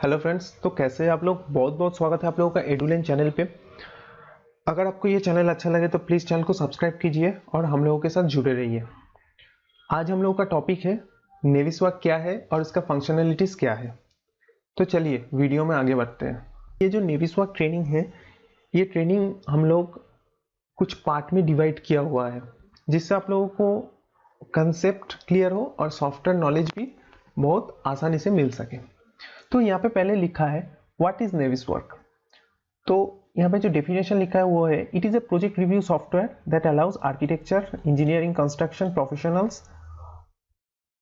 Hello friends, तो कैसे हैं आप लोग। बहुत बहुत स्वागत है आप लोगों का एडुलेन चैनल पे। अगर आपको ये चैनल अच्छा लगे तो प्लीज़ चैनल को सब्सक्राइब कीजिए और हम लोगों के साथ जुड़े रहिए। आज हम लोगों का टॉपिक है नेविस्वाक क्या है और इसका फंक्शनैलिटीज़ क्या है। तो चलिए वीडियो में आगे बढ़ते हैं। ये जो नेविस्वाक ट्रेनिंग है, ये ट्रेनिंग हम लोग कुछ पार्ट में डिवाइड किया हुआ है, जिससे आप लोगों को कंसेप्ट क्लियर हो और सॉफ्टवेयर नॉलेज भी बहुत आसानी से मिल सके। तो यहाँ पे पहले लिखा है व्हाट इज नेविस्वाक। तो यहाँ पे जो डेफिनेशन लिखा है वो है it is a project review software that allows architecture, engineering, construction professionals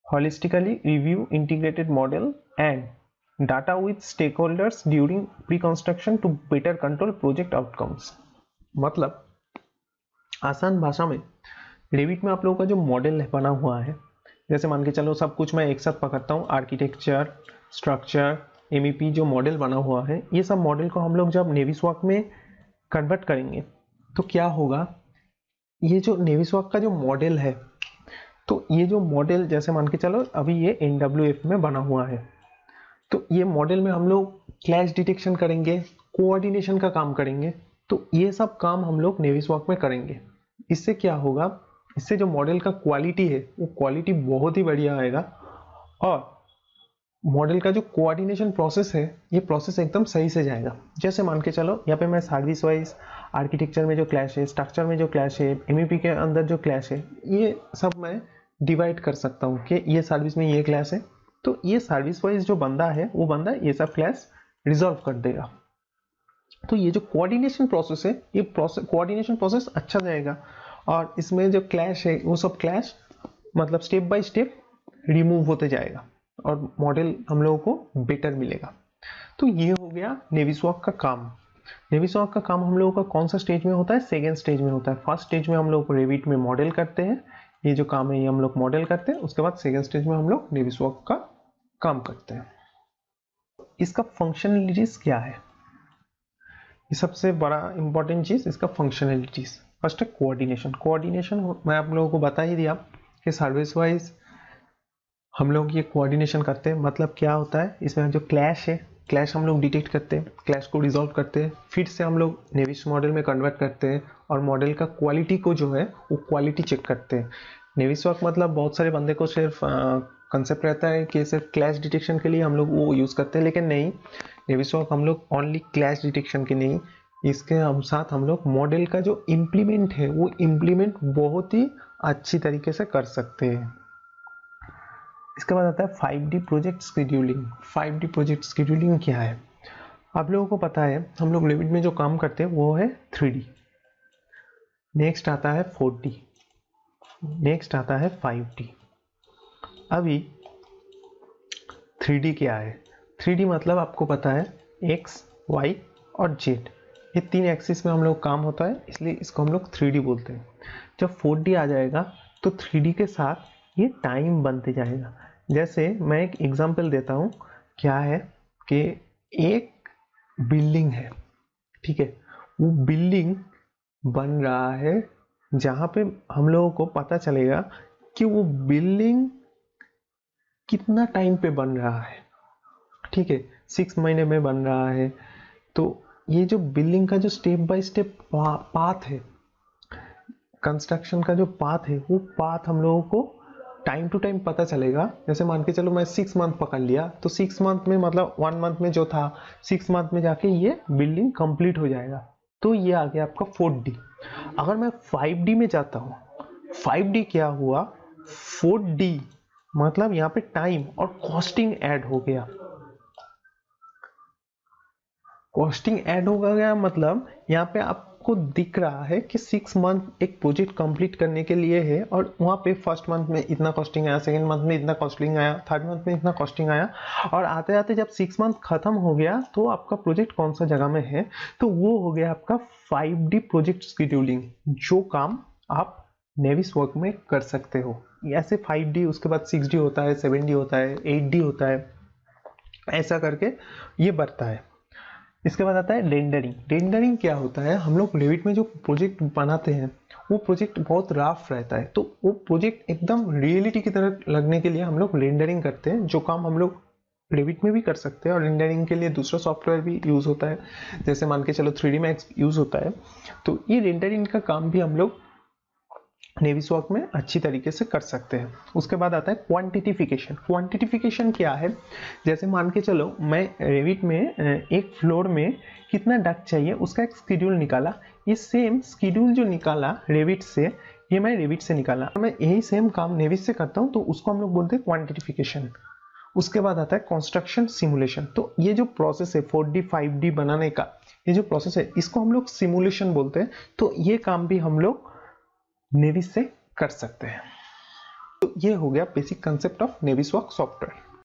holistically review integrated model and data with stakeholders during pre-construction to better control project outcomes। मतलब आसान भाषा में रेविट में आप लोगों का जो मॉडल बना हुआ है, जैसे मान के चलो सब कुछ मैं एक साथ पकड़ता हूँ, आर्किटेक्चर, स्ट्रक्चर, एमईपी जो मॉडल बना हुआ है, ये सब मॉडल को हम लोग जब नेविस्वाक में कन्वर्ट करेंगे तो क्या होगा। ये जो नेविस्वाक का जो मॉडल है, तो ये जो मॉडल जैसे मान के चलो अभी ये NWF में बना हुआ है, तो ये मॉडल में हम लोग क्लैश डिटेक्शन करेंगे, कोऑर्डिनेशन का काम करेंगे। तो ये सब काम हम लोग नेविस्वाक में करेंगे। इससे क्या होगा, इससे जो मॉडल का क्वालिटी है वो क्वालिटी बहुत ही बढ़िया आएगा और मॉडल का जो कोऑर्डिनेशन प्रोसेस है ये प्रोसेस एकदम सही से जाएगा। जैसे मान के चलो यहाँ पे मैं सर्विस वाइज आर्किटेक्चर में जो क्लैश है, स्ट्रक्चर में जो क्लैश है, एमईपी के अंदर जो क्लैश है, ये सब मैं डिवाइड कर सकता हूँ कि ये सर्विस में ये क्लैश है, तो ये सर्विस वाइज जो बंदा है वो बंदा ये सब क्लैश रिजॉल्व कर देगा। तो ये जो कोऑर्डिनेशन प्रोसेस है, ये कोऑर्डिनेशन प्रोसेस अच्छा जाएगा और इसमें जो क्लैश है वो सब क्लैश मतलब स्टेप बाय स्टेप रिमूव होते जाएगा और मॉडल हम लोगों को बेटर मिलेगा। तो ये हो गया नेविस्वाक का काम। नेविस्वाक का काम हम लोगों का कौन सा स्टेज में होता है, सेकेंड स्टेज में होता है। फर्स्ट स्टेज में हम लोग रेविट में मॉडल करते हैं, ये जो काम है ये हम लोग मॉडल करते हैं। उसके बाद सेकेंड स्टेज में हम लोग नेविस्वाक का काम करते हैं। इसका फंक्शनैलिटीज क्या है, ये सबसे बड़ा इंपॉर्टेंट चीज इसका फंक्शनैलिटीज। फर्स्ट है कोऑर्डिनेशन। कोऑर्डिनेशन मैं आप लोगों को बता ही दिया कि सर्विस वाइज हम लोग ये कोऑर्डिनेशन करते हैं। मतलब क्या होता है, इसमें जो क्लैश है, क्लैश हम लोग डिटेक्ट करते हैं, क्लैश को रिजॉल्व करते हैं, फिर से हम लोग नेविस मॉडल में कन्वर्ट करते हैं और मॉडल का क्वालिटी को जो है वो क्वालिटी चेक करते हैं। नेविस्वाक मतलब बहुत सारे बंदे को सिर्फ कंसेप्ट रहता है कि सिर्फ क्लैश डिटेक्शन के लिए हम लोग वो यूज़ करते हैं, लेकिन नहीं, नेविस्वाक हम लोग ओनली क्लैश डिटेक्शन के नहीं, इसके हम साथ हम लोग मॉडल का जो इम्प्लीमेंट है वो इम्प्लीमेंट बहुत ही अच्छी तरीके से कर सकते हैं। इसके बाद आता है 5D project scheduling. 5D project scheduling क्या है, आप लोगों को पता है हम लोग रेविट में जो काम करते हैं वो है 3D, नेक्स्ट आता है 4D, नेक्स्ट आता है 5D। अभी 3D क्या है, 3D मतलब आपको पता है X, Y और Z, ये तीन एक्सिस में हम लोग काम होता है, इसलिए इसको हम लोग 3D बोलते हैं। जब 4D आ जाएगा तो 3D के साथ ये टाइम बनते जाएगा। जैसे मैं एक एग्जांपल देता हूँ, क्या है कि एक बिल्डिंग है, ठीक है, वो बिल्डिंग बन रहा है जहाँ पे हम लोगों को पता चलेगा कि वो बिल्डिंग कितना टाइम पे बन रहा है, ठीक है, 6 महीने में बन रहा है। तो ये जो बिल्डिंग का जो स्टेप बाय स्टेप पाथ है, कंस्ट्रक्शन का जो पाथ है, वो पाथ हम लोगों को टाइम टू टाइम पता चलेगा। जैसे मान के चलो मैं 6 मंथ पकड़ लिया, तो 6 मंथ में मतलब 1 मंथ में जो था 6 मंथ में जाके ये बिल्डिंग कंप्लीट हो जाएगा। तो ये आ गया आपका 4D। अगर मैं 5D में जाता हूँ, 5D क्या हुआ, 4D मतलब यहाँ पे टाइम और कॉस्टिंग ऐड हो गया। कॉस्टिंग ऐड हो गया मतलब यहाँ पे आपको दिख रहा है कि 6 मंथ एक प्रोजेक्ट कंप्लीट करने के लिए है और वहाँ पे फर्स्ट मंथ में इतना कॉस्टिंग आया, सेकंड मंथ में इतना कॉस्टिंग आया, थर्ड मंथ में इतना कॉस्टिंग आया, और आते आते जब 6 मंथ खत्म हो गया तो आपका प्रोजेक्ट कौन सा जगह में है, तो वो हो गया आपका 5D प्रोजेक्ट शेड्यूलिंग, जो काम आप नेविस्वाक में कर सकते हो। ऐसे 5D, उसके बाद 6D होता है, 7D होता है, 8D होता है, ऐसा करके ये बढ़ता है। इसके बाद आता है रेंडरिंग। रेंडरिंग क्या होता है, हम लोग रेविट में जो प्रोजेक्ट बनाते हैं वो प्रोजेक्ट बहुत रफ रहता है, तो वो प्रोजेक्ट एकदम रियलिटी की तरह लगने के लिए हम लोग रेंडरिंग करते हैं। जो काम हम लोग रेविट में भी कर सकते हैं और रेंडरिंग के लिए दूसरा सॉफ्टवेयर भी यूज होता है, जैसे मान के चलो 3D Max यूज होता है। तो ये रेंडरिंग का काम भी हम लोग नेविसॉक में अच्छी तरीके से कर सकते हैं। उसके बाद आता है क्वांटिटिफिकेशन। क्वांटिटिफिकेशन क्या है, जैसे मान के चलो मैं रेविट में एक फ्लोर में कितना डक्ट चाहिए उसका एक शेड्यूल निकाला। ये सेम शेड्यूल जो निकाला रेविट से, ये मैं रेविट से निकाला, मैं यही सेम काम नेविट से करता हूँ, तो उसको हम लोग बोलते हैं क्वांटिटिफिकेशन। उसके बाद आता है कंस्ट्रक्शन सिमुलेशन। तो ये जो प्रोसेस है 4D 5D बनाने का, ये जो प्रोसेस है इसको हम लोग सिमुलेशन बोलते हैं। तो ये काम भी हम लोग नेविस से कर सकते हैं। तो ये हो गया बेसिक कंसेप्ट ऑफ नेविसॉक सॉफ्टवेयर।